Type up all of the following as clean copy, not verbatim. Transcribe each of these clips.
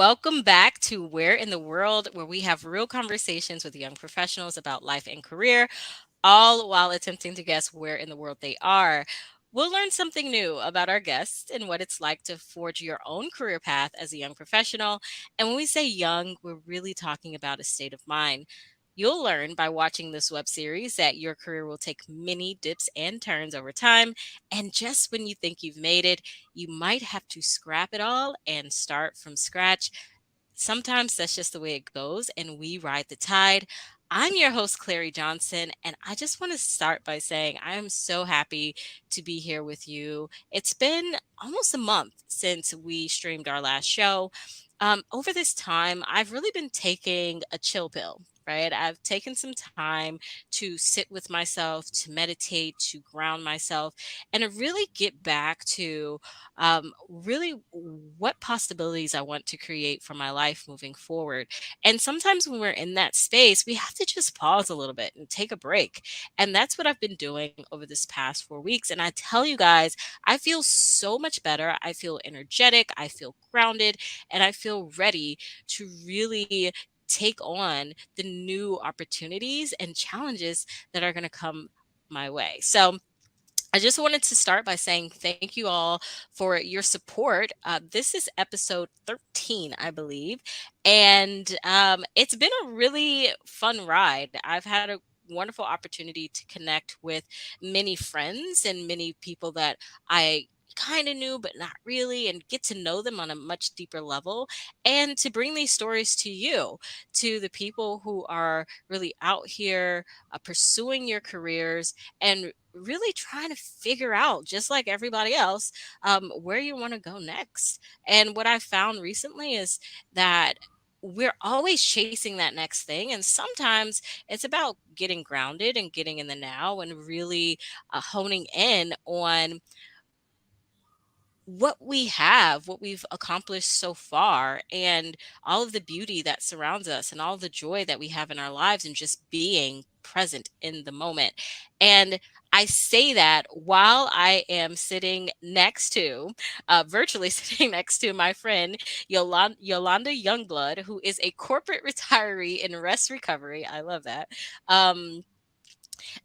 Welcome back to Where in the World, where we have real conversations with young professionals about life and career, all while attempting to guess where in the world they are. We'll learn something new about our guests and what it's like to forge your own career path as a young professional. And when we say young, we're really talking about a state of mind. You'll learn by watching this web series that your career will take many dips and turns over time. And just when you think you've made it, you might have to scrap it all and start from scratch. Sometimes that's just the way it goes, and we ride the tide. I'm your host, Clary Johnson, and I just want to start by saying I am so happy to be here with you. It's been almost a month since we streamed our last show. Over this time, I've really been taking a chill pill. Right. I've taken some time to sit with myself, to meditate, to ground myself, and to really get back to really what possibilities I want to create for my life moving forward. And sometimes when we're in that space, we have to just pause a little bit and take a break. And that's what I've been doing over this past 4 weeks. And I tell you guys, I feel so much better. I feel energetic, I feel grounded, and I feel ready to really take on the new opportunities and challenges that are going to come my way. So, I just wanted to start by saying thank you all for your support. This is episode 13, I believe. And it's been a really fun ride. I've had a wonderful opportunity to connect with many friends and many people that I kind of knew, but not really, and get to know them on a much deeper level. And to bring these stories to you, to the people who are really out here pursuing your careers and really trying to figure out, just like everybody else, where you want to go next. And what I've found recently is that we're always chasing that next thing. And sometimes it's about getting grounded and getting in the now and really honing in on what we have, what we've accomplished so far, and all of the beauty that surrounds us, and all the joy that we have in our lives, and just being present in the moment. And I say that while I am sitting next to, virtually sitting next to my friend Yolanda Youngblood, who is a corporate retiree in rest recovery. I love that. Um,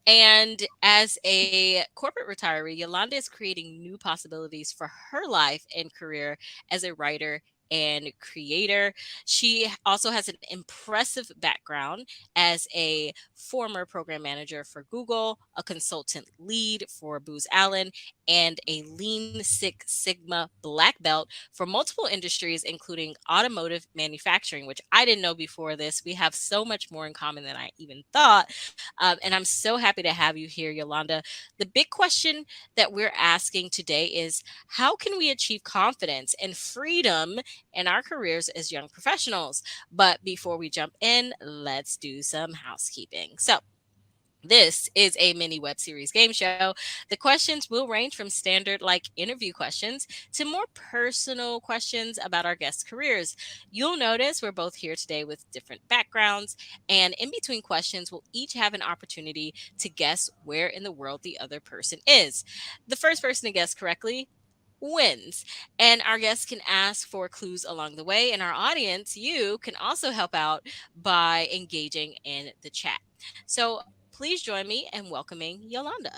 and as a corporate retiree, Yolanda is creating new possibilities for her life and career as a writer and creator. She also has an impressive background as a former program manager for Google, a consultant lead for Booz Allen, and a Lean Six Sigma black belt for multiple industries, including automotive manufacturing, which I didn't know before this. We have so much more in common than I even thought. And I'm so happy to have you here, Yolanda. The big question that we're asking today is how can we achieve confidence and freedom in our careers as young professionals? But before we jump in, let's do some housekeeping. So, this is a mini web series game show. The questions will range from standard, like interview questions, to more personal questions about our guests' careers. You'll notice we're both here today with different backgrounds, and in between questions, we'll each have an opportunity to guess where in the world the other person is. The first person to guess correctly wins. And our guests can ask for clues along the way. And our audience, you can also help out by engaging in the chat. So please join me in welcoming Yolanda.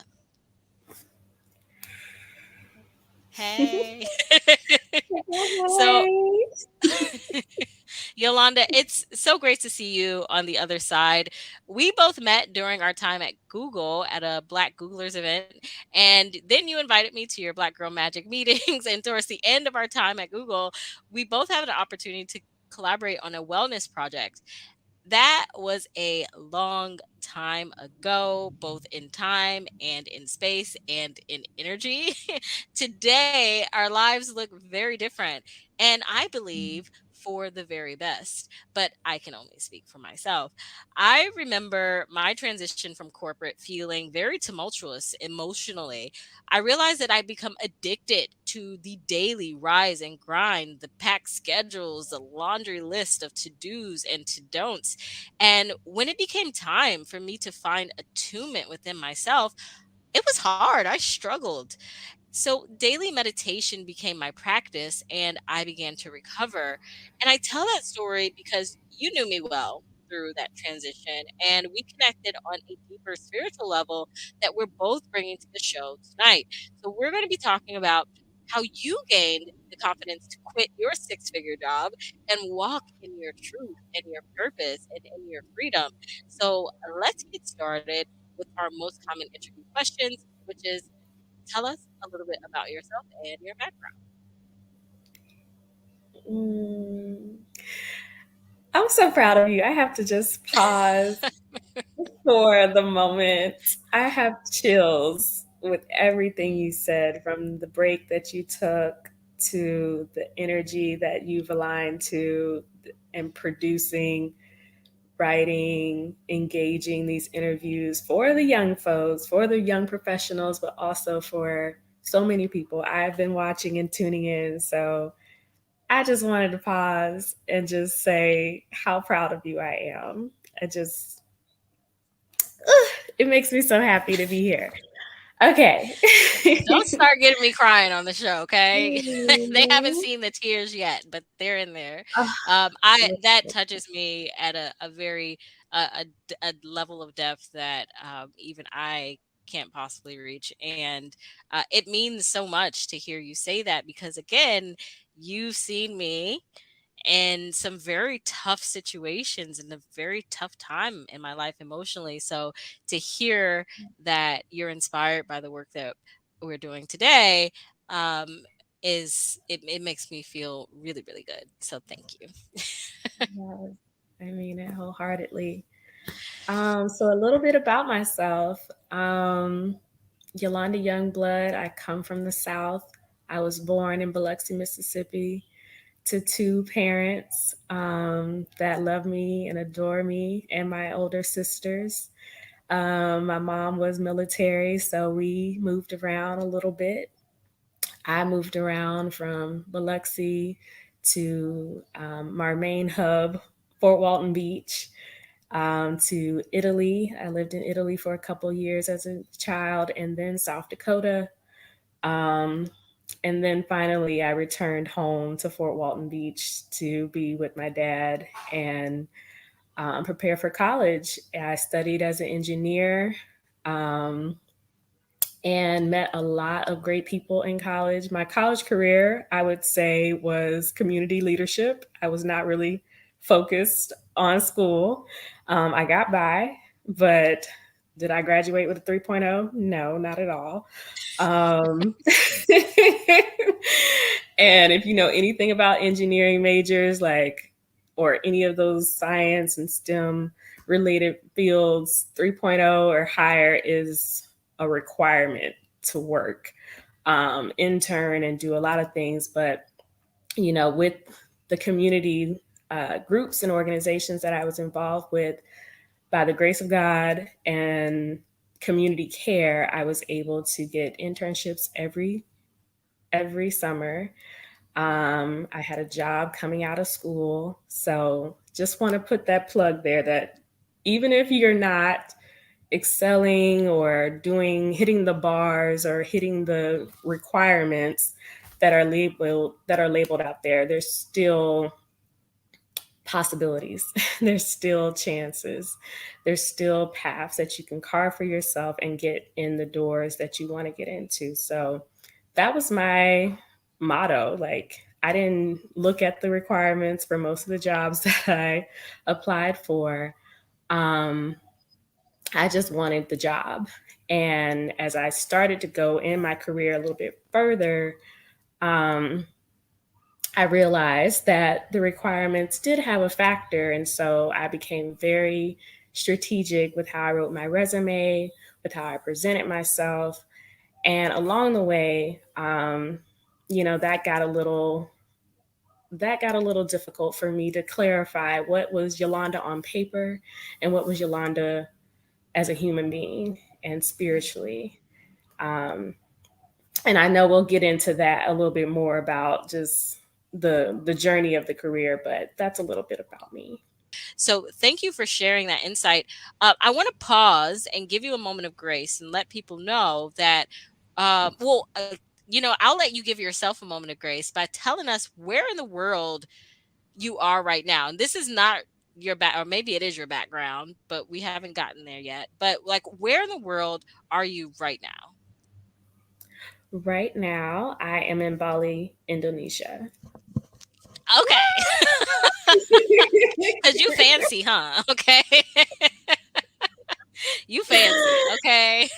Hey. So, Hi. Yolanda, it's so great to see you on the other side. We both met during our time at Google at a Black Googlers event, and then you invited me to your Black Girl Magic meetings. And towards the end of our time at Google, we both had an opportunity to collaborate on a wellness project. That was a long time ago, both in time and in space and in energy. Today, our lives look very different, and I believe for the very best, but I can only speak for myself. I remember my transition from corporate feeling very tumultuous emotionally. I realized that I'd become addicted to the daily rise and grind, the packed schedules, the laundry list of to dos and to don'ts. And when it became time for me to find attunement within myself, it was hard. I struggled. So, daily meditation became my practice and I began to recover. And I tell that story because you knew me well through that transition, and we connected on a deeper spiritual level that we're both bringing to the show tonight. So, we're going to be talking about how you gained the confidence to quit your six-figure job and walk in your truth and your purpose and in your freedom. So, let's get started with our most common interview questions, which is, tell us a little bit about yourself and your background. Mm, I'm so proud of you. I have to just pause for the moment. I have chills with everything you said, from the break that you took to the energy that you've aligned to and producing, writing, engaging these interviews for the young folks, for the young professionals, but also for so many people. I've been watching and tuning in. So I just wanted to pause and just say how proud of you I am. I just, it makes me so happy to be here. Okay. Don't start getting me crying on the show, okay? They haven't Mm. seen the tears yet, but they're in there. Ah, I that touches me at a very a level of depth that even I can't possibly reach, and it means so much to hear you say that because again, you've seen me in some very tough situations and a very tough time in my life emotionally. So to hear that you're inspired by the work that we're doing today um, it makes me feel really, really good. So thank you. yes, I mean it wholeheartedly. So a little bit about myself. Yolanda Youngblood. I come from the South. I was born in Biloxi, Mississippi, to two parents that love me and adore me, and my older sisters. My mom was military, so we moved around a little bit. I moved around from Biloxi to our main hub, Fort Walton Beach, to Italy. I lived in Italy for a couple years as a child, and then South Dakota. Um, and then finally, I returned home to Fort Walton Beach to be with my dad and prepare for college. I studied as an engineer. Um, and met a lot of great people in college. My college career, I would say, was community leadership. I was not really focused on school. I got by, but did I graduate with a 3.0? No, not at all. Um, and if you know anything about engineering majors, like, or any of those science and STEM related fields, 3.0 or higher is a requirement to work, intern, and do a lot of things. But, with the community groups and organizations that I was involved with, by the grace of God and community care, I was able to get internships every summer. I had a job coming out of school. So just want to put that plug there that even if you're not excelling or hitting the bars or hitting the requirements that are labeled out there, there's still possibilities. There's still chances. There's still paths that you can carve for yourself and get in the doors that you want to get into. So that was my motto. Like, I didn't look at the requirements for most of the jobs that I applied for. Um, I just wanted the job. And as I started to go in my career a little bit further, um, I realized that the requirements did have a factor. And so I became very strategic with how I wrote my resume, with how I presented myself. And along the way, that got a little difficult for me to clarify what was Yolanda on paper and what was Yolanda as a human being and spiritually. Um, and I know we'll get into that a little bit more about just the journey of the career, but that's a little bit about me. So thank you for sharing that insight. I want to pause and give you a moment of grace and let people know that, well, I'll let you give yourself a moment of grace by telling us where in the world you are right now. And this is not your back, or maybe it is your background, but we haven't gotten there yet. But like, where in the world are you right now? Right now, I am in Bali, Indonesia. Okay. Cause you fancy, huh? Okay. You fancy. Okay.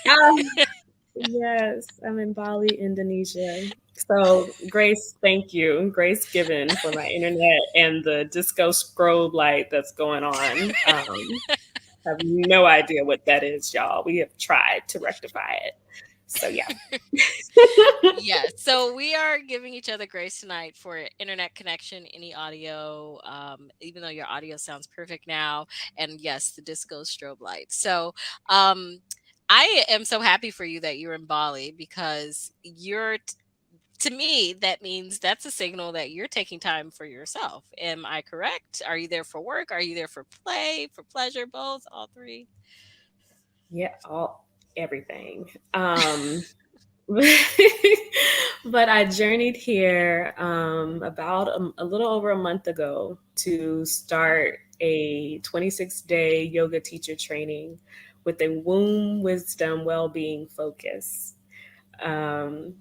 Yes, I'm in Bali, Indonesia. So, Grace, thank you. Grace given for my internet and the disco strobe light that's going on. Have no idea what that is, y'all. We have tried to rectify it. So, yeah. Yes. So we are giving each other grace tonight for internet connection, any audio, even though your audio sounds perfect now. And yes, the disco strobe light. So I am so happy for you that you're in Bali because to me, that means that's a signal that you're taking time for yourself. Am I correct? Are you there for work? Are you there for play, for pleasure, both, all three? Yeah, all everything. But I journeyed here about a little over a month ago to start a 26-day yoga teacher training with a womb wisdom well-being focus. Um,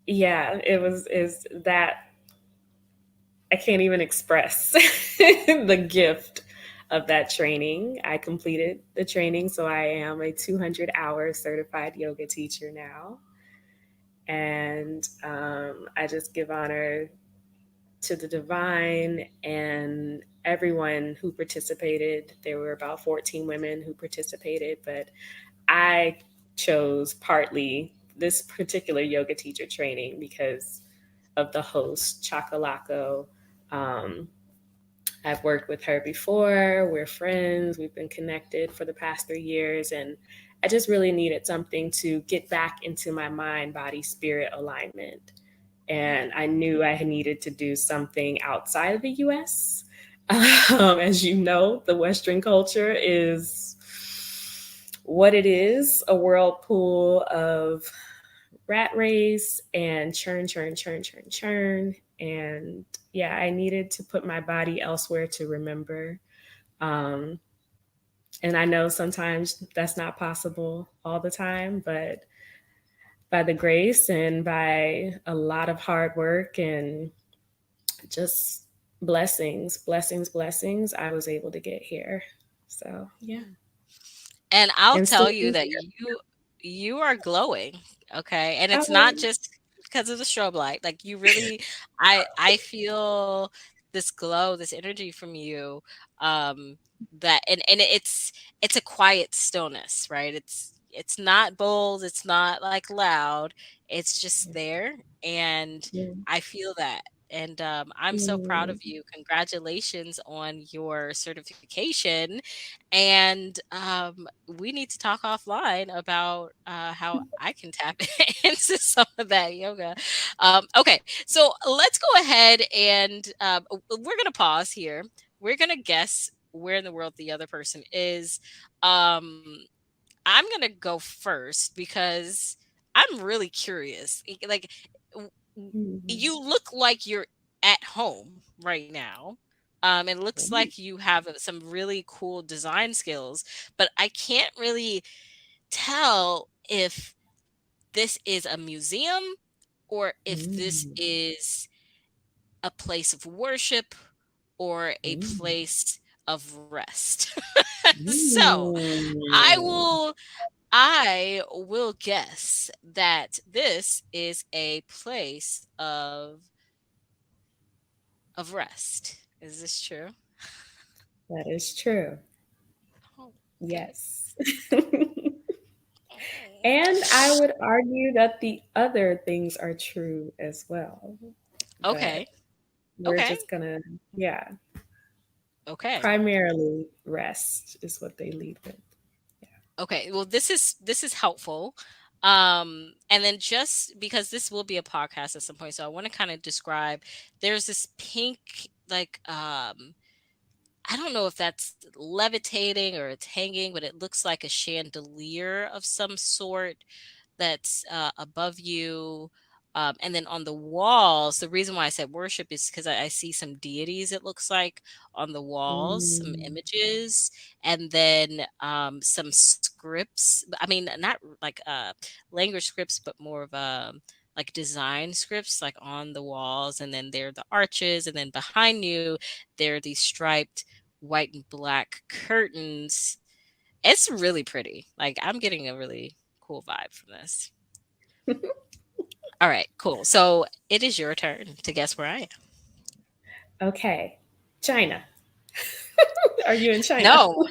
yeah, it was is that I can't even express the gift of that training. I completed the training, so I am a 200-hour certified yoga teacher now. And I just give honor to the divine and everyone who participated. There were about 14 women who participated, but I chose partly this particular yoga teacher training because of the host, Chakalako. Um, I've worked with her before. We're friends. We've been connected for the past 3 years. And I just really needed something to get back into my mind, body, spirit alignment. And I knew I needed to do something outside of the US. As you know, the Western culture is what it is, a whirlpool of rat race and churn, churn, churn, churn, churn. And yeah, I needed to put my body elsewhere to remember. Um, and I know sometimes that's not possible all the time, but by the grace and by a lot of hard work and just blessings, blessings, blessings, I was able to get here. So yeah, And I'll and still tell you be that here. you are glowing, okay? And it's not Oh, just because of the strobe light. Like you really I feel this glow, this energy from you that and it's a quiet stillness, right? It's not bold, it's not like loud. It's just there and yeah. I feel that. And I'm so proud of Mm, you. Congratulations on your certification and we need to talk offline about how I can tap into some of that yoga. Okay, so let's go ahead and we're going to pause here. We're going to guess where in the world the other person is. Um, I'm going to go first because I'm really curious. Like, w- mhm. you look like you're at home right now. It looks like you have some really cool design skills, but I can't really tell if this is a museum or if this Mm, is a place of worship or a mm, place of rest. So I mm. will I will guess that this is a place of rest. Is this true? That is true. Oh, okay. Yes. Oh. And I would argue that the other things are true as well. Okay. But we're Okay. just gonna, yeah, Okay. primarily rest is what they lead with. Okay. Well, this is helpful. And then just because this will be a podcast at some point, so I want to kind of describe there's this pink like I don't know if that's levitating or it's hanging, but it looks like a chandelier of some sort that's above you. And then on the walls, the reason why I said worship is because I see some deities, it looks like, on the walls, some Mm. images, and then some scripts. I mean, not like language scripts, but more of like design scripts, like on the walls. And then there are the arches, and then behind you, there are these striped white and black curtains. It's really pretty. Like, I'm getting a really cool vibe from this. All right, cool. So it is your turn to guess where I am. Okay. China. Are you in China? No,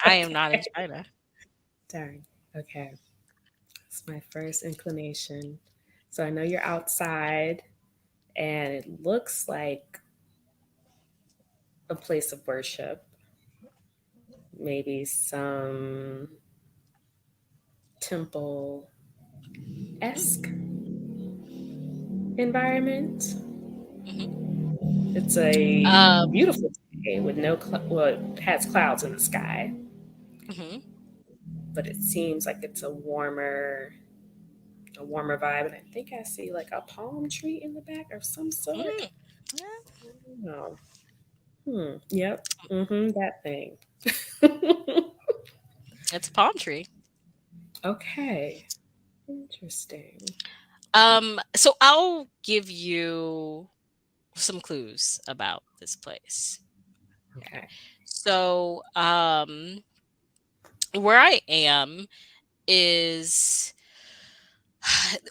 I am not in Okay. China. Darn. Okay. It's my first inclination. So I know you're outside, and it looks like a place of worship, maybe some temple esque environment. Hmm. It's a Um, beautiful day with no, well, it has clouds in the sky, hmm. but it seems like it's a warmer vibe. And I think I see like a palm tree in the back of some sort. Mm, yeah, No. Yep. That thing. it's a palm tree. Okay. Interesting. So I'll give you some clues about this place. Okay. Okay. So, where I am is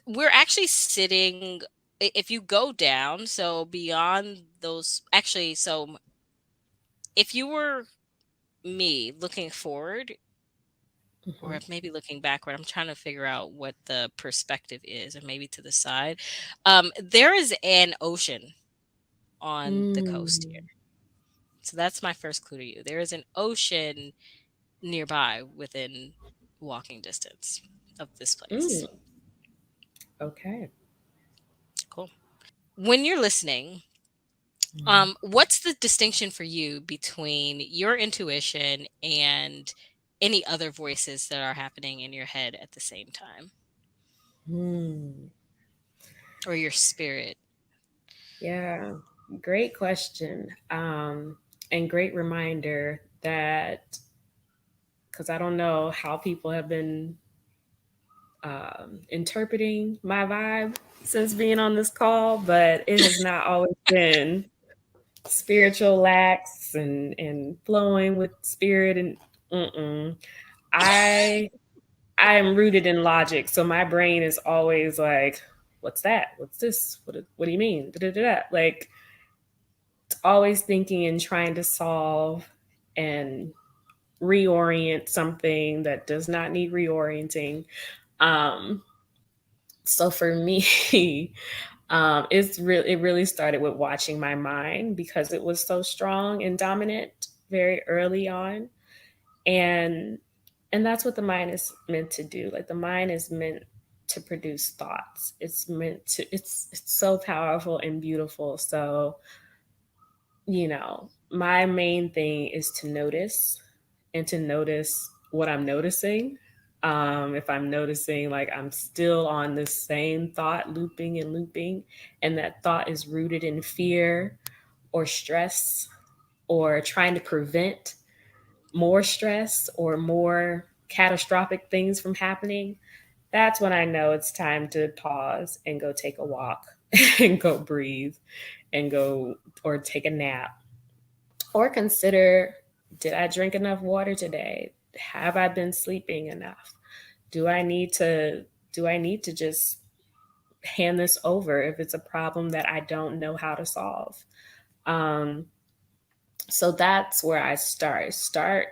we're actually sitting if you go down, so beyond those actually, so if you were me looking forward or Hmm. if maybe looking backward, I'm trying to figure out what the perspective is, or maybe to the side. There is an ocean on the coast here. Mm. So that's my first clue to you. There is an ocean nearby within walking distance of this place. Mm. Okay. Cool. When you're listening, Mm. what's the distinction for you between your intuition and any other voices that are happening in your head at the same time, Mm. or your spirit? Yeah. Great question. And great reminder that, because I don't know how people have been interpreting my vibe since being on this call, but it has not always been spiritual lax and flowing with spirit and mm-mm. I I am rooted in logic, so my brain is always like, "What's that? What's this? What do you mean?" Da-da-da-da. Like always thinking and trying to solve and reorient something that does not need reorienting. Um, so for me, it really started with watching my mind because it was so strong and dominant very early on, and that's what the mind is meant to do. Like the mind is meant to produce thoughts. It's meant to. It's so powerful and beautiful. So my main thing is to notice and to notice what I'm noticing. If I'm noticing like I'm still on the same thought looping and looping, and that thought is rooted in fear or stress or trying to prevent more stress or more catastrophic things from happening, that's when I know it's time to pause and go take a walk and go breathe and go or take a nap or consider, did I drink enough water today? Have I been sleeping enough? Do I need to just hand this over if it's a problem that I don't know how to solve? Um, so that's where I start. Start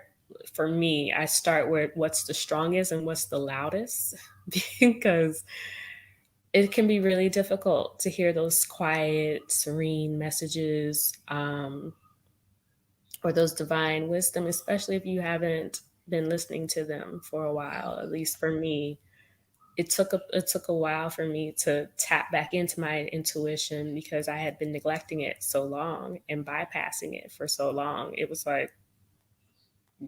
for me, I start with what's the strongest and what's the loudest because it can be really difficult to hear those quiet, serene messages, or those divine wisdom, especially if you haven't been listening to them for a while. At least for me, it took a while for me to tap back into my intuition because I had been neglecting it so long and bypassing it for so long. It was like,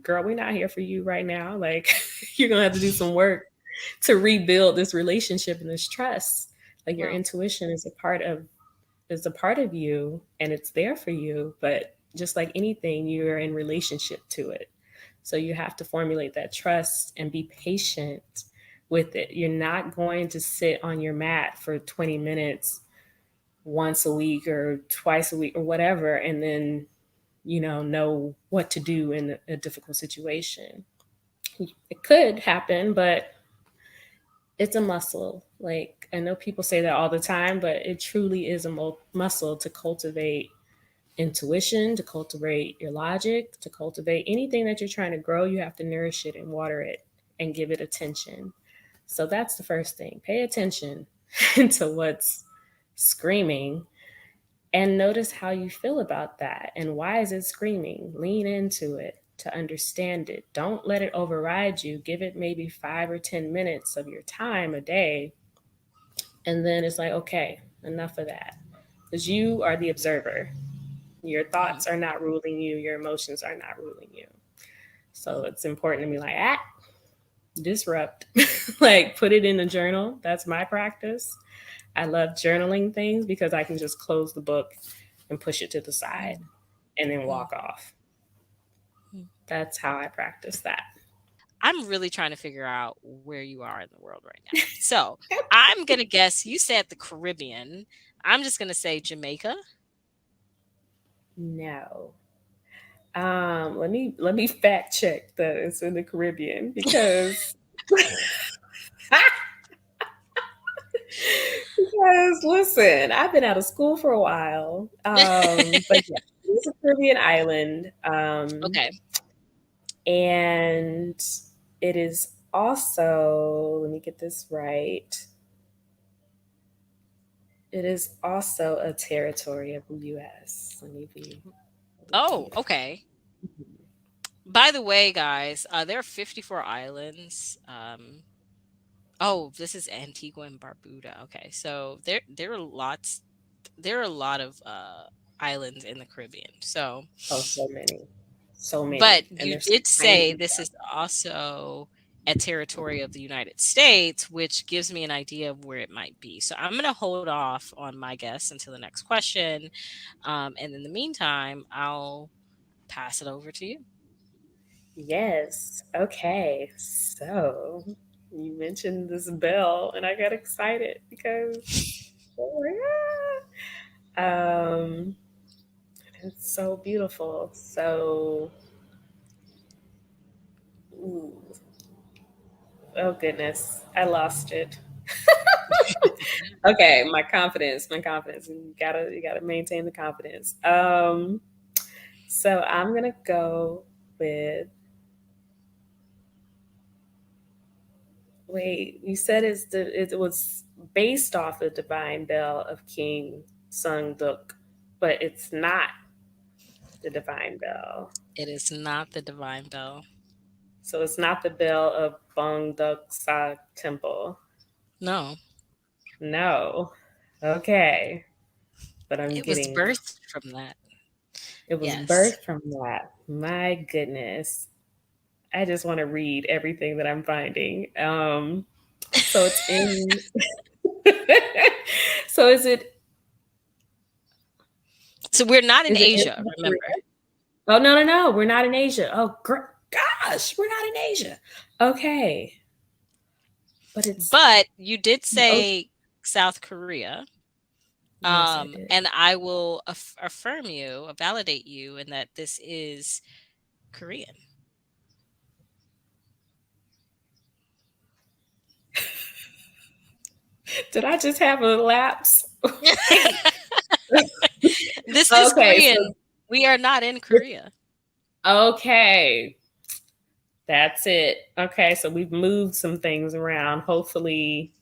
girl, we're not here for you right now. Like you're gonna have to do some work to rebuild this relationship and this trust. Like your Well, intuition is a part of you and it's there for you, but just like anything, you're in relationship to it. So you have to formulate that trust and be patient with it. You're not going to sit on your mat for 20 minutes once a week or twice a week or whatever and then know what to do in a difficult situation. It could happen, but it's a muscle. Like I know people say that all the time, but it truly is a muscle to cultivate intuition, to cultivate your logic, to cultivate anything that you're trying to grow. You have to nourish it and water it and give it attention. So that's the first thing. Pay attention to what's screaming and notice how you feel about that and why is it screaming. Lean into it to understand it. Don't let it override you. Give it maybe 5 or 10 minutes of your time a day, and then it's like, okay, enough of that, because you are the observer. Your mhm, thoughts are not ruling you, your emotions are not ruling you. So mhm. it's important to be like, disrupt. Like put it in a journal. That's my practice. I love journaling things because I can just close the book and push it to the side Mm, and then mm, walk off. mm. That's how I practice that. I'm really trying to figure out where you are in the world right now. So I'm gonna guess you said the Caribbean. I'm just gonna say Jamaica. No. Let me fact check that it's in the Caribbean because because listen, I've been out of school for a while. But yeah, it's a Caribbean island. Okay. And it is also, let me get this right. It is also a territory of the US. Let me Oh, be okay. By the way, guys, there are 54 islands. Oh, this is Antigua and Barbuda. Okay, so there are lots. There are a lot of islands in the Caribbean. So, oh, so many. So but many. And you there's did tiny say this people. is also a territory of the United States, which gives me an idea of where it might be. So I'm going to hold off on my guess until the next question. And in the meantime, I'll pass it over to you. Yes. Okay. So you mentioned this bell, and I got excited because oh it's so beautiful. So, ooh, oh goodness, I lost it. Okay, my confidence. You gotta maintain the confidence. So I'm gonna go with. Wait, you said it was based off the Divine Bell of King Sung Duk, but it's not the Divine Bell. It is not the Divine Bell. So it's not the bell of Bong Duk Sa Temple. No, No. Okay. But I'm it was getting birthed from that. it was Yes. birthed from that. My goodness. I just want to read everything that I'm finding. So it's in so So we're not in is it in Asia, South Korea? remember. Oh no, no, no. We're not in Asia. Oh gosh, we're not in Asia. Okay. But it's But you did the ocean. say South Korea. Yes, I did. And I will affirm you, validate you in that this is Korean. Did I just have a lapse? Wait. This is Okay, so Korean. We are not in this, Korea. okay, that's it. Okay, so we've moved some things around. Hopefully,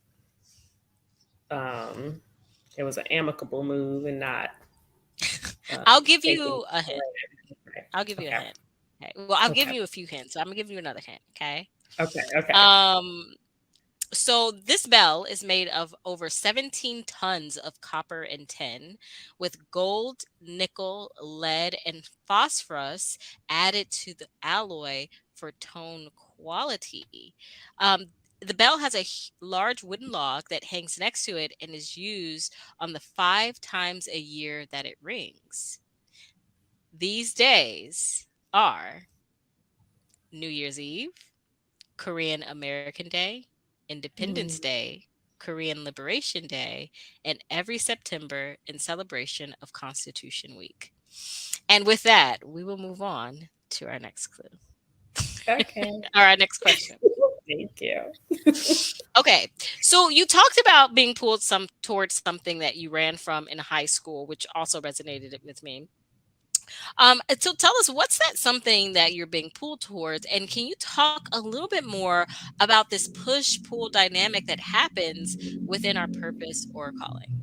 um, it was an amicable move and not I'll give taking. you a hint. I'll give you a Okay, hint. Okay. Well, I'll give okay, you a few hints. So I'm gonna give you another hint. Okay. okay, okay. Um, So this bell is made of over 17 tons of copper and tin with gold, nickel, lead, and phosphorus added to the alloy for tone quality. Um, The bell has a large wooden log that hangs next to it and is used on the 5 times a year that it rings. These days are New Year's Eve, Korean American Day, Independence Mm. Day, Korean Liberation Day, and every September in celebration of Constitution Week. And with that, we will move on to our next clue. Okay. Or our next question. Thank you. Okay, so you talked about being pulled towards something that you ran from in high school, which also resonated with me. So tell us, what's that something that you're being pulled towards, and can you talk a little bit more about this push pull dynamic that happens within our purpose or calling?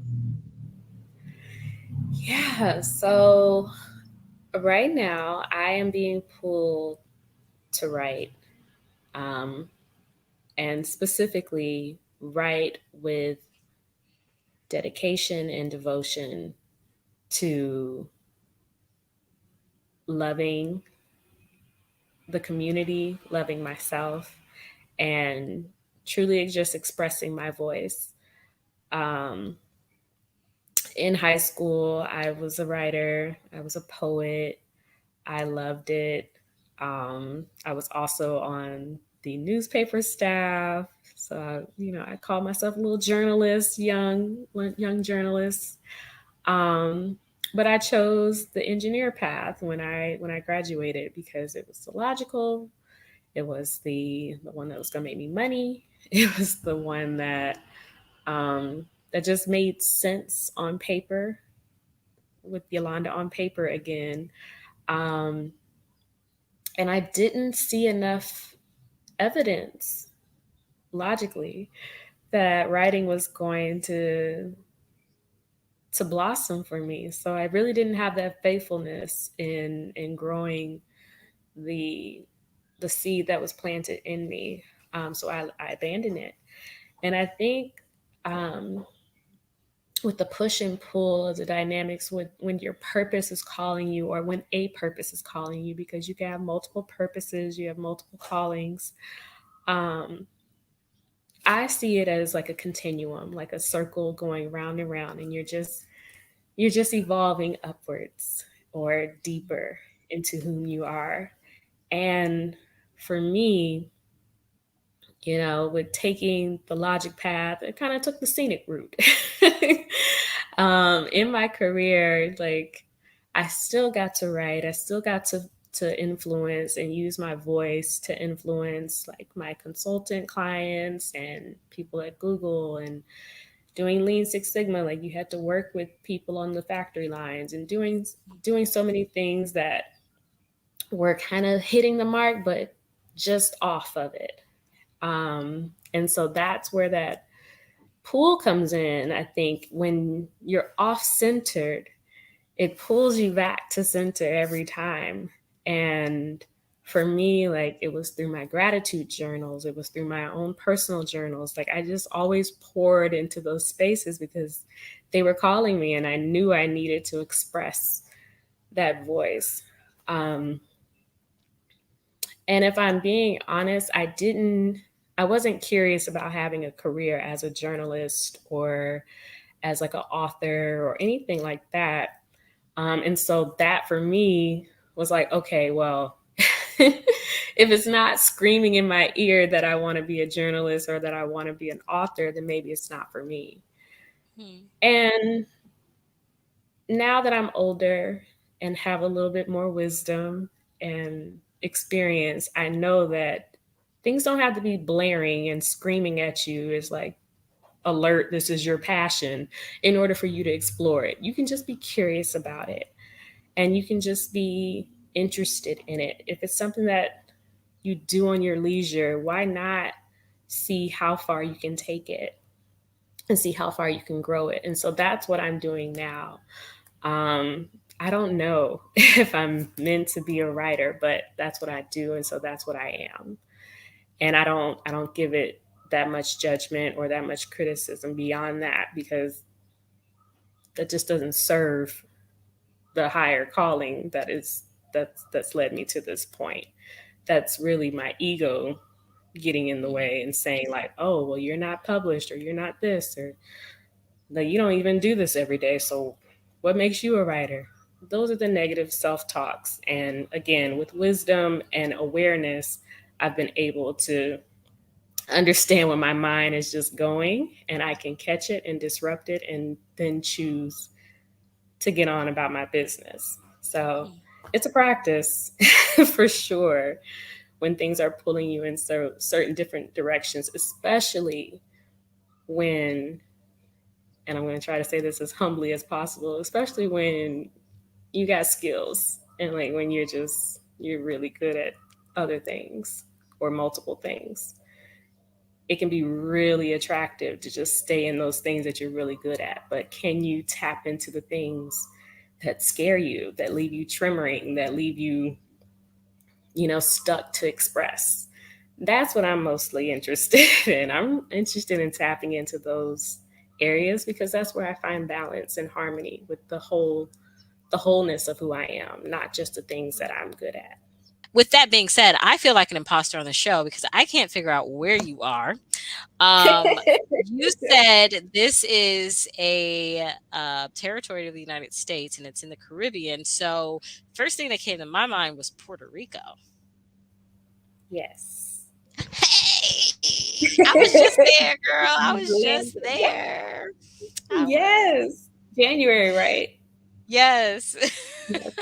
Yeah. So right now, I am being pulled to write, um, and specifically write with dedication and devotion to loving the community, loving myself, and truly just expressing my voice. Um, in high school, I was a writer, I was a poet, I loved it. I was also on the newspaper staff. So, I call myself a little journalist, young journalist. Um, but I chose the engineer path when I graduated because it was the logical. It was the one that was gonna make me money. It was the one that just made sense on paper with Yolanda on paper again. Um, and I didn't see enough evidence logically that writing was going to blossom for me. So I really didn't have that faithfulness in growing the the seed that was planted in me. So I abandoned it. And I think um, with the push and pull of the dynamics with when your purpose is calling you or when a purpose is calling you, because you can have multiple purposes, you have multiple callings. um, I see it as like a continuum, like a circle going round and round, and you're just evolving upwards or deeper into whom you are. And for me, with taking the logic path, it kind of took the scenic route. In my career, like I still got to write, I still got to influence and use my voice to influence like my consultant clients and people at Google and doing Lean Six Sigma. Like you had to work with people on the factory lines and doing so many things that were kind of hitting the mark, but just off of it. And so that's where that pull comes in. I think when you're off centered, it pulls you back to center every time. And for me, like it was through my gratitude journals, it was through my own personal journals. Like I just always poured into those spaces because they were calling me and I knew I needed to express that voice. Um, And if I'm being honest, I wasn't curious about having a career as a journalist or as like an author or anything like that. And so that for me was like, okay, well, if it's not screaming in my ear that I want to be a journalist or that I want to be an author, then maybe it's not for me. Hmm. And now that I'm older and have a little bit more wisdom and experience, I know that things don't have to be blaring and screaming at you as like, alert, this is your passion, in order for you to explore it. You can just be curious about it and you can just be interested in it. If it's something that you do on your leisure, why not see how far you can take it and see how far you can grow it? And so that's what I'm doing now. um, I don't know if I'm meant to be a writer, but that's what I do, and so that's what I am. And I don't give it that much judgment or that much criticism beyond that because that just doesn't serve the higher calling that's led me to this point. That's really my ego getting in the Mm, way and saying like, oh, well, you're not published or you're not this or no, you don't even do this every day. So what makes you a writer? Those are the negative self-talks. And again, with wisdom and awareness, I've been able to understand when my mind is just going and I can catch it and disrupt it and then choose to get on about my business. So mm. it's a practice for sure when things are pulling you in certain different directions, especially when, and I'm going to try to say this as humbly as possible, especially when you got skills and like when you're really good at other things or multiple things. It can be really attractive to just stay in those things that you're really good at. But can you tap into the things that scare you, that leave you tremoring, that leave you, stuck to express? That's what I'm mostly interested in. I'm interested in tapping into those areas because that's where I find balance and harmony with the wholeness of who I am, not just the things that I'm good at. With that being said, I feel like an imposter on the show because I can't figure out where you are. You said this is a territory of the United States and it's in the Caribbean. So, first thing that came to my mind was Puerto Rico. Yes. Hey, I was just there, girl. I You was just landed. Yeah. there. I was. Yes. January, right? Yes. Yes.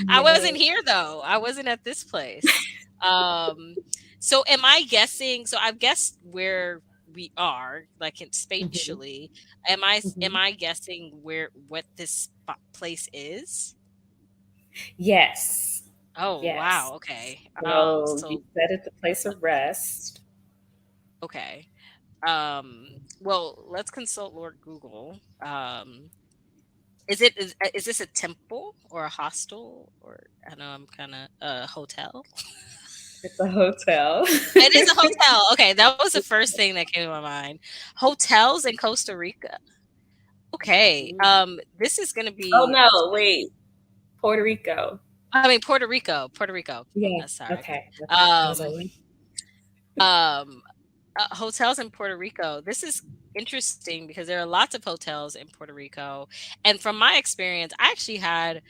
I wasn't Yes. here though. I wasn't at this place. Um, so am I guessing? So I've guessed where we are, like in Mhm, spatially. Am mhm. I guessing where what this place is? Yes. Oh Yes. wow. Okay. So you So said it's a place of rest. okay. Well, let's consult Lord Google. Is this a temple or a hostel or I know I'm kind of a hotel? It's a hotel. It is a hotel. Okay, that was the first thing that came to my mind. Hotels in Costa Rica. Okay. This is gonna Oh be no, wait. Puerto Rico. I mean Puerto Rico. Puerto Rico. Yeah. Sorry. Okay. Okay. I was like, Um wait. um hotels in Puerto Rico. This is interesting because there are lots of hotels in Puerto Rico. And from my experience, I actually had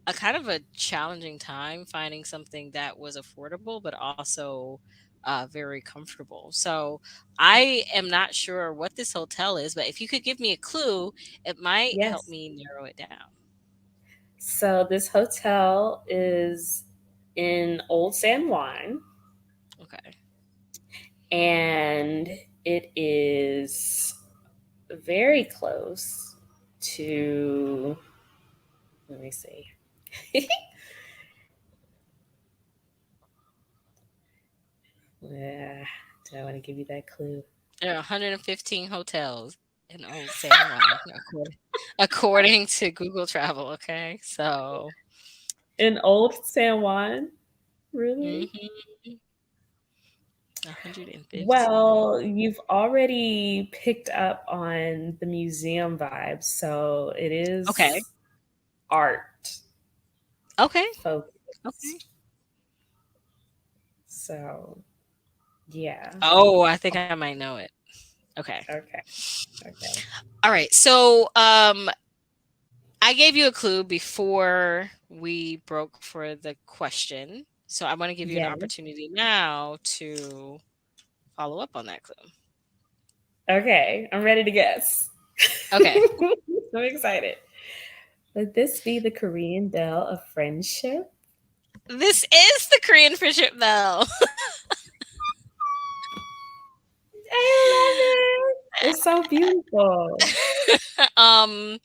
a kind of a challenging time finding something that was affordable but also very comfortable. So I am not sure what this hotel is, but if you could give me a clue, it might help Yes. me narrow it down. So this hotel is in Old San Juan, Okay. and it is very close to, let me see. Yeah, do I want to give you that clue? There are 115 hotels in Old San Juan, according to Google Travel. Okay. So, In Old San Juan? Really? mhm, 115. Well, you've already picked up on the museum vibes, so it Okay. is art Okay. Okay. focused. So, yeah. Oh, I think I might know it. Okay. Okay. Okay. All right. So, I gave you a clue before we broke for the question. So I want to give you an Yes. opportunity now to follow up on that clue. Okay. I'm ready to guess. Okay. I'm excited. Would this be the Korean Bell of friendship? This is the Korean friendship bell. I love it. It's so beautiful. um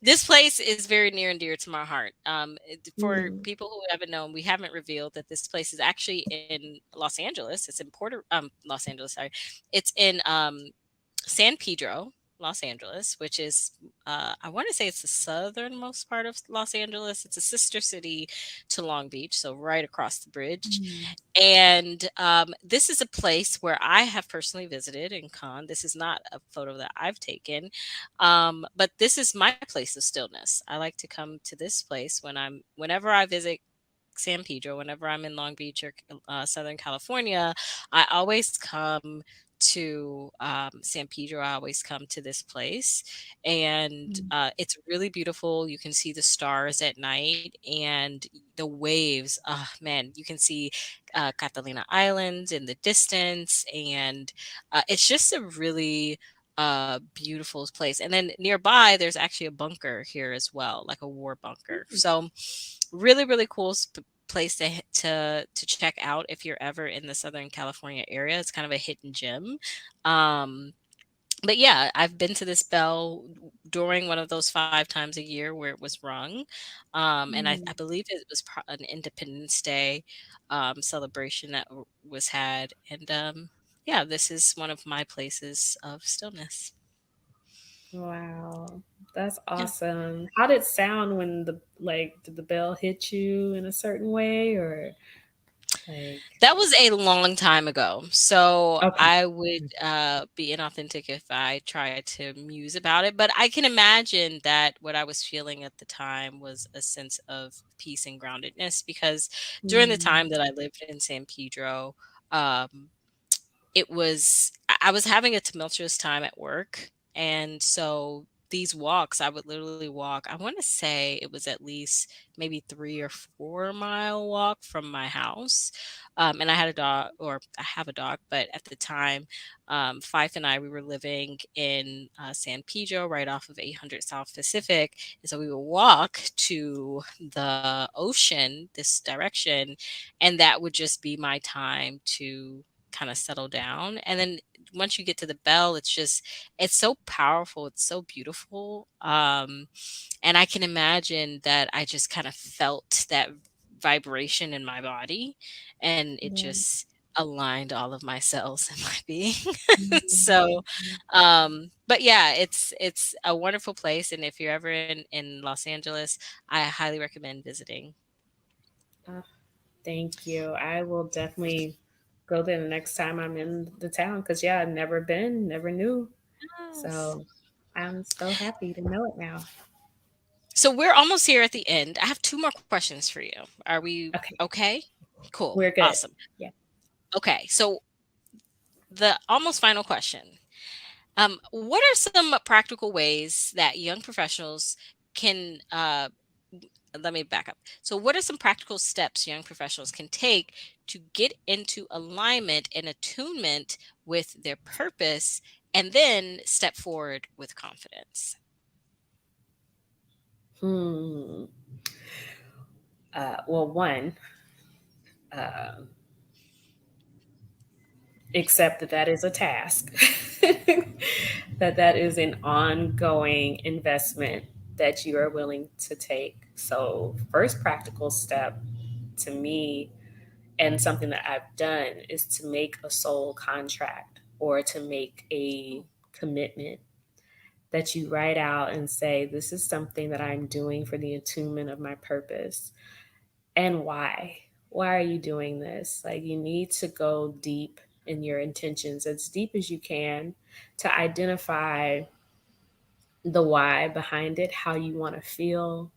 this place is very near and dear to my heart. For Mm. people who haven't known, we haven't revealed that this place is actually in Los Angeles. It's in Los Angeles, sorry. It's in San Pedro, Los Angeles, which is I want to say it's the southernmost part of Los Angeles. It's a sister city to Long Beach, so right across the bridge. Mm. And this is a place where I have personally visited in Cannes. This is not a photo that I've taken, but this is my place of stillness. I like to come to this place whenever I visit San Pedro, whenever I'm in Long Beach or Southern California, I always come to San Pedro. I always come to this place, and it's really beautiful. You can see the stars at night and the waves. Man, you can see Catalina Island in the distance, and it's just a really beautiful place. And then nearby, there's actually a bunker here as well, like a war bunker. So really, really cool place to check out if you're ever in the Southern California area. It's kind of a hidden gem. Um, but yeah, I've been to this bell during one of those 5 times a year where it was rung, and I Mm. believe it was an Independence Day celebration that was had, and yeah, this is one of my places of stillness. Wow, that's Yeah. awesome. How did it sound when did the bell hit you in a certain way or like, That was a long time ago, so okay. I would, be inauthentic if I tried to muse about it, but I can imagine that what I was feeling at the time was a sense of peace and groundedness because during the Mm, time that I lived in San Pedro, um I was having a tumultuous time at work, and so these walks, I would literally walk, I wanna say it was at least maybe 3 or 4-mile walk from my house, and I had a dog, or I have a dog, but at the time, Fife and I, we were living in, San Pedro right off of 800 South Pacific, and so we would walk to the ocean this direction, and that would just be my time to kind of settle down. And then once you get to the bell, it's so powerful, it's so beautiful. And I can imagine that I just kind of felt that vibration in my body, and it yeah. just aligned all of my cells in my being. So Mhm. but yeah, it's a wonderful place, and if you're ever in Los Angeles, I highly recommend visiting. Uh, Thank you. I will definitely go there the next time I'm in the town because, yeah, I've never been, never knew. Yes. So I'm so happy to know it now. So we're almost here at the end. I have 2 more questions for you. Are we Okay, okay? Cool. we're good. Awesome. Yeah. Okay. So the almost final question. What are some practical ways that young professionals can let me back up. So what are some practical steps young professionals can take to get into alignment and attunement with their purpose and then step forward with confidence? Hmm. Well, one, uh, accept that that is a task, that is an ongoing investment that you are willing to take. So, first practical step to me, and something that I've done, is to make a soul contract or to make a commitment that you write out and say, this is something that I'm doing for the attunement of my purpose. And why? Why are you doing this? Like, you need to go deep in your intentions, as deep as you can, to identify the why behind it, how you want to feel,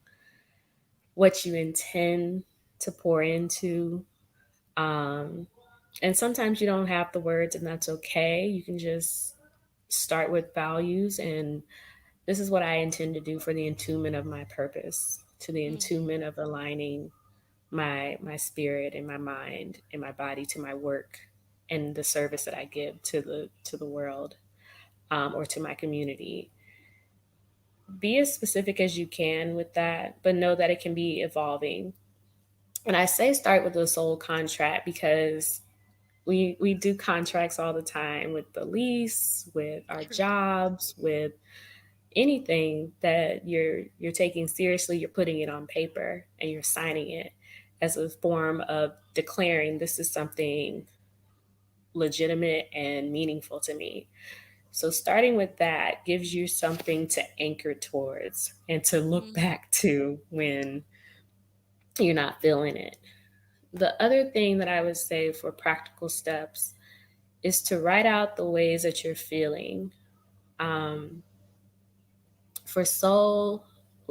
what you intend to pour into. Um, and sometimes you don't have the words, and that's okay. You can just start with values, and this is what I intend to do for the entombment of my purpose, to the Mhm. entombment of aligning my spirit and my mind and my body to my work and the service that I give to the world, or to my community. Be as specific as you can with that, but know that it can be evolving. And I say start with a soul contract because we do contracts all the time, with the lease, with our True. jobs, with anything that you're taking seriously. You're putting it on paper and you're signing it as a form of declaring, this is something legitimate and meaningful to me. So starting with that gives you something to anchor towards and to look Mhm. back to when you're not feeling it. The other thing that I would say for practical steps is to write out the ways that you're feeling. Um, for soul,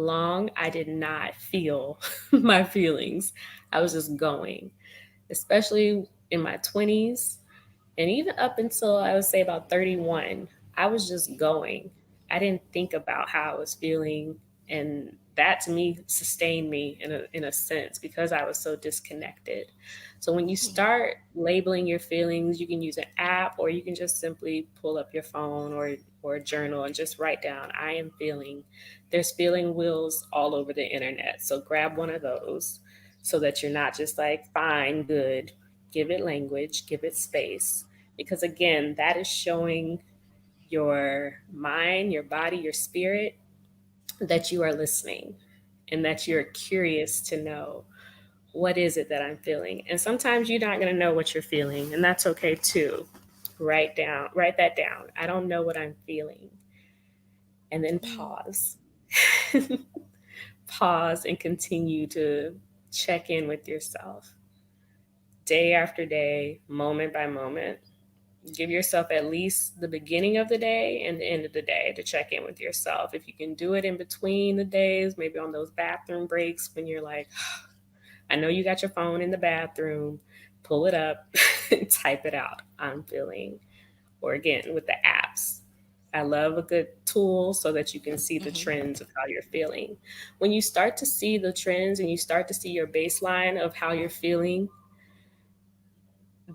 long, I did not feel my feelings. I was just going, especially in my 20s. And even up until I would say about 31, I was just going. I didn't think about how I was feeling. And that to me sustained me in a sense because I was so disconnected. So when you Mhm. start labeling your feelings, you can use an app or you can just simply pull up your phone or a journal and just write down, I am feeling. There's feeling wheels all over the internet. So grab one of those so that you're not just like, fine, good. Give it language, give it space because again that is showing your mind, your body, your spirit that you are listening and that you're curious to know what is it that I'm feeling. And sometimes you're not going to know what you're feeling, and that's okay too. Write that down. I don't know what I'm feeling. And then Mm. pause. Pause and continue to check in with yourself day after day, moment by moment. Give yourself at least the beginning of the day and the end of the day to check in with yourself. If you can do it in between the days, maybe on those bathroom breaks when you're like, I know you got your phone in the bathroom, pull it up, type it out. I'm feeling. Or again, with the apps. I love a good tool so that you can see the Mhm. trends of how you're feeling. When you start to see the trends and you start to see your baseline of how you're feeling,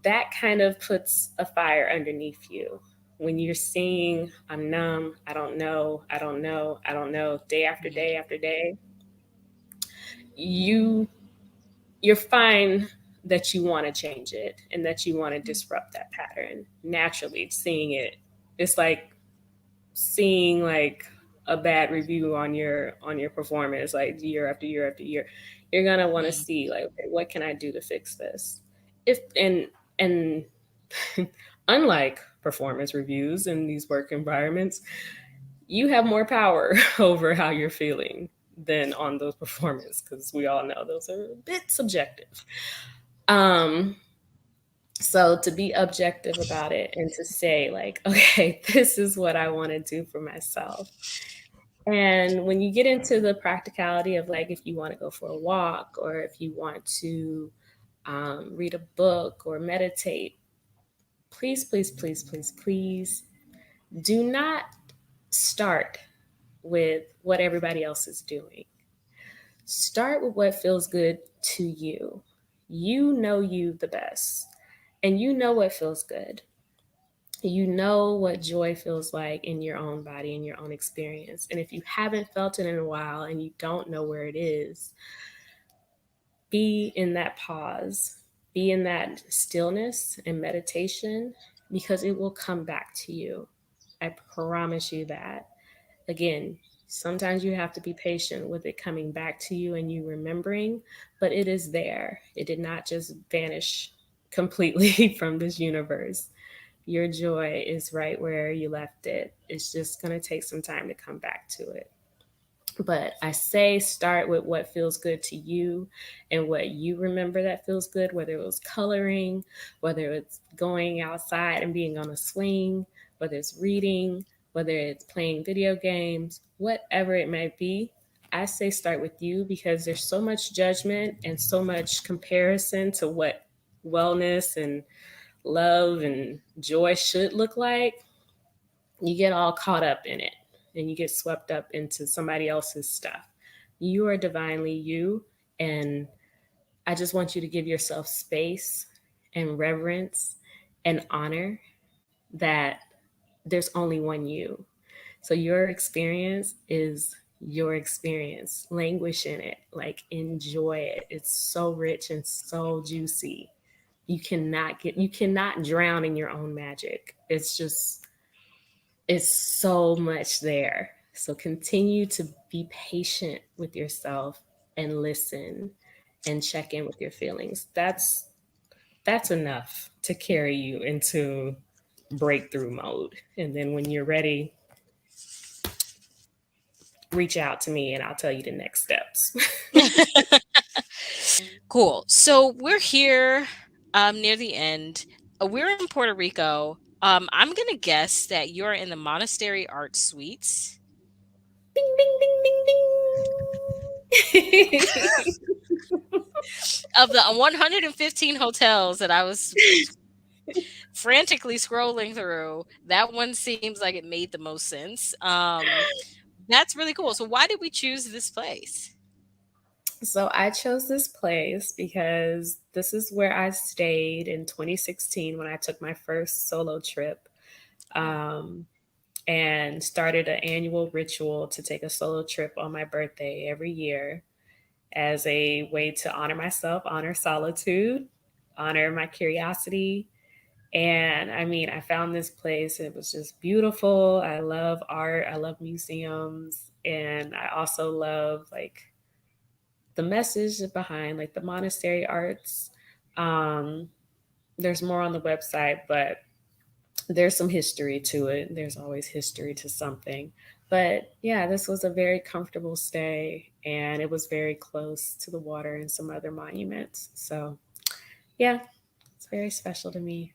that kind of puts a fire underneath you. When you're seeing, I'm numb, I don't know, I don't know, day after Mhm. day after day, you you're fine that you want to change it and that you want to Mm. disrupt that pattern naturally seeing it. It's like seeing like a bad review on your performance like year after year after year. You're gonna want to Mm. see like, okay, what can I do to fix this? If and unlike performance reviews in these work environments, you have more power over how you're feeling than on those performance because we all know those are a bit subjective. Um, so to be objective about it and to say like, okay, this is what I want to do for myself. And when you get into the practicality of like if you want to go for a walk or if you want to read a book or meditate, please, please, please, please, please do not start with what everybody else is doing. Start with what feels good to you. You know you the best, and you know what feels good. You know what joy feels like in your own body, in your own experience. And if you haven't felt it in a while and you don't know where it is, be in that pause, be in that stillness and meditation because it will come back to you. I promise you that. Again, sometimes you have to be patient with it coming back to you and you remembering, but it is there. It did not just vanish completely from this universe. Your joy is right where you left it. It's just going to take some time to come back to it. But I say start with what feels good to you and what you remember that feels good, whether it was coloring, whether it's going outside and being on a swing, whether it's reading, whether it's playing video games, whatever it might be. I say start with you because there's so much judgment and so much comparison to what wellness and love and joy should look like. You get all caught up in it and you get swept up into somebody else's stuff. You are divinely you. And I just want you to give yourself space and reverence and honor that there's only one you. So your experience is your experience. Languish in it, like enjoy it. It's so rich and so juicy. You cannot drown in your own magic. It's so much there. So continue to be patient with yourself and listen and check in with your feelings. That's enough to carry you into breakthrough mode. And then when you're ready, reach out to me and I'll tell you the next steps. Cool. So we're here near the end. We're in Puerto Rico. I'm going to guess that you're in the Monastery Art Suites. Ding ding ding ding ding. Of the 115 hotels that I was frantically scrolling through, that one seems like it made the most sense. That's really cool. So why did we choose this place? So I chose this place because this is where I stayed in 2016 when I took my first solo trip, Oh. um, and started an annual ritual to take a solo trip on my birthday every year as a way to honor myself, honor solitude, honor my curiosity. And I mean, I found this place. It was just beautiful. I love art. I love museums. And I also love like the message behind like the monastery arts. Um, there's more on the website, but there's some history to it. There's always history to something. But yeah, this was a very comfortable stay and it was very close to the water and some other monuments. So yeah, it's very special to me.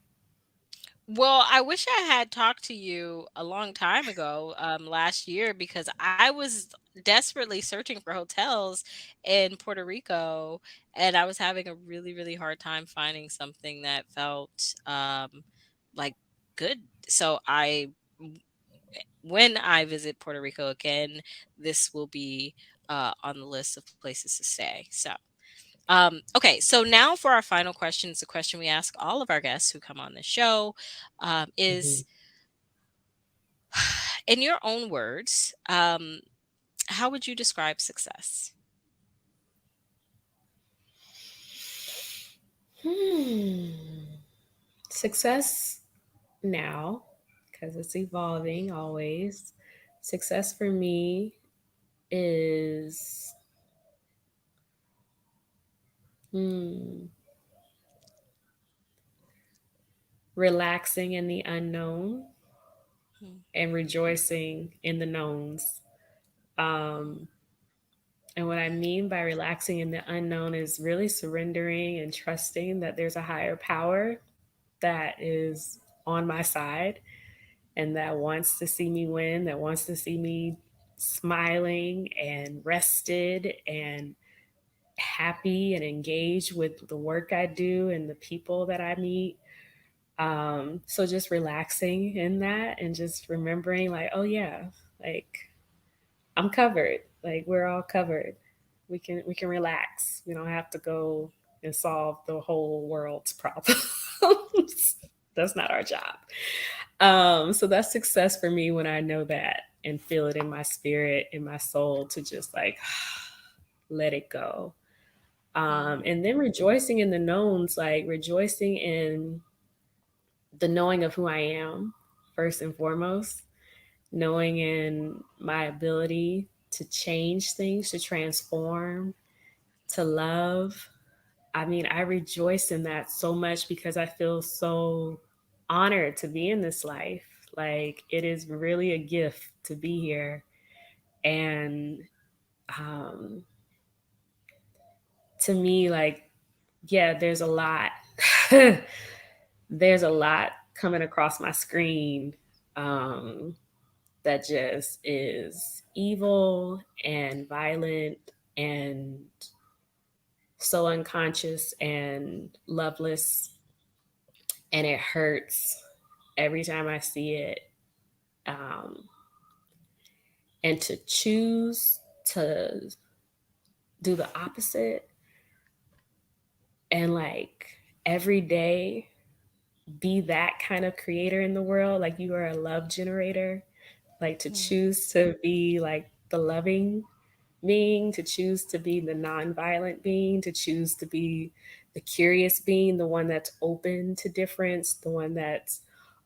Well, I wish I had talked to you a long time ago, last year, because I was desperately searching for hotels in Puerto Rico, and I was having a really, really hard time finding something that felt like good. So when I visit Puerto Rico again, this will be on the list of places to stay. So. Okay, so now for our final question. It's a question we ask all of our guests who come on the show. Mhm. Is in your own words, how would you describe success? Hmm. Success now, because it's evolving always. Success for me is hmm, relaxing in the unknown Mm, and rejoicing in the knowns. Um, and what I mean by relaxing in the unknown is really surrendering and trusting that there's a higher power that is on my side and that wants to see me win, that wants to see me smiling and rested and happy and engaged with the work I do and the people that I meet. So just relaxing in that and just remembering, like, oh yeah, like I'm covered. Like we're all covered. We can relax. We don't have to go and solve the whole world's problems. That's not our job. So that's success for me when I know that and feel it in my spirit, in my soul, to just like let it go. mm, And then rejoicing in the knowns, like rejoicing in the knowing of who I am, first and foremost, knowing in my ability to change things, to transform, to love. I mean, I rejoice in that so much because I feel so honored to be in this life. Like, it is really a gift to be here. And um, to me, like, yeah, there's a lot. There's a lot coming across my screen um, that just is evil and violent and so unconscious and loveless. And it hurts every time I see it. Um, and to choose to do the opposite and like every day be that kind of creator in the world, like you are a love generator, like to mm, choose to be like the loving being, to choose to be the non-violent being, to choose to be the curious being, the one that's open to difference, the one that's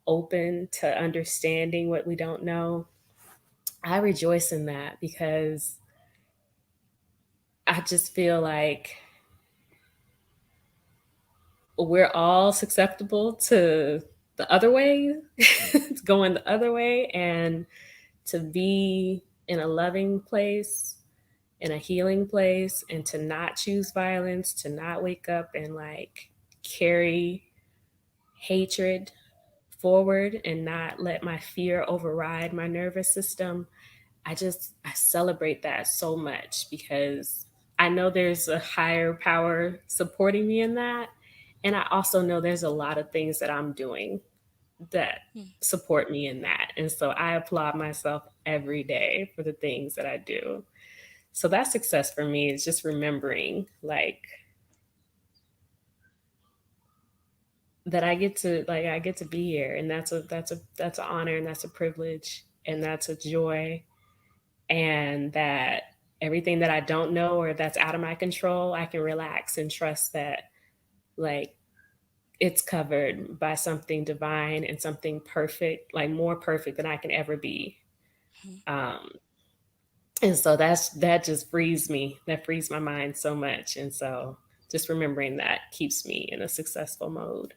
open to understanding what we don't know. I rejoice in that because I just feel like we're all susceptible to the other way, going the other way, and to be in a loving place, in a healing place, and to not choose violence, to not wake up and like carry hatred forward and not let my fear override my nervous system. I celebrate that so much because I know there's a higher power supporting me in that. And I also know there's a lot of things that I'm doing that support me in that. And so I applaud myself every day for the things that I do. So that success for me is just remembering like that I get to be here, and that's an honor, and that's a privilege, and that's a joy, and that everything that I don't know or that's out of my control, I can relax and trust that like it's covered by something divine and something perfect, like more perfect than I can ever be. Um, and so that just frees me. That frees my mind so much. And so just remembering that keeps me in a successful mode.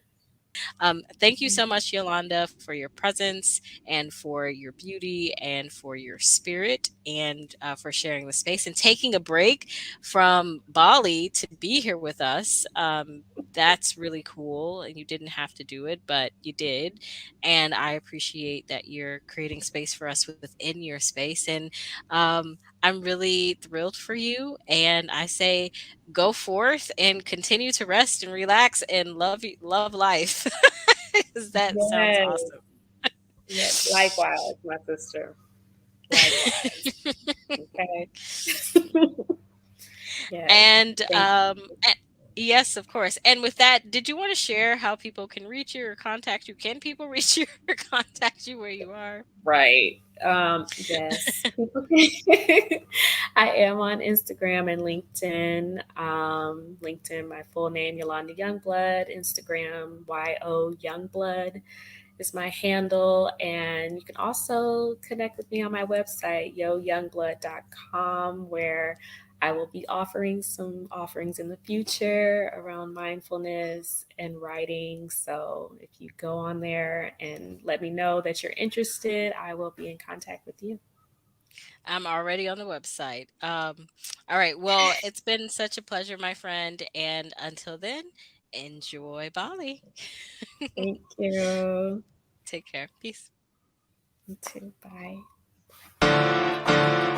Thank you so much, Yolanda, for your presence and for your beauty and for your spirit and for sharing the space and taking a break from Bali to be here with us. That's really cool. And you didn't have to do it, but you did. And I appreciate that you're creating space for us within your space. And I'm really thrilled for you. And I say, go forth and continue to rest and relax and love life. 'Cause that sounds Yes. awesome. Yes. Likewise, my sister. Likewise. Okay. Yes. And Thank yes, of course. And with that, did you want to share how people can reach you or contact you? Can people reach you or contact you where you are? Right. Yes. People can. I am on Instagram and LinkedIn. LinkedIn, my full name, Yolanda Youngblood. Instagram, YO Youngblood is my handle. And you can also connect with me on my website, yoyoungblood.com, where I will be offering some offerings in the future around mindfulness and writing. So if you go on there and let me know that you're interested, I will be in contact with you. I'm already on the website. All right. Well, it's been such a pleasure, my friend. And until then, enjoy Bali. Thank you. Take care. Peace. You too. Bye.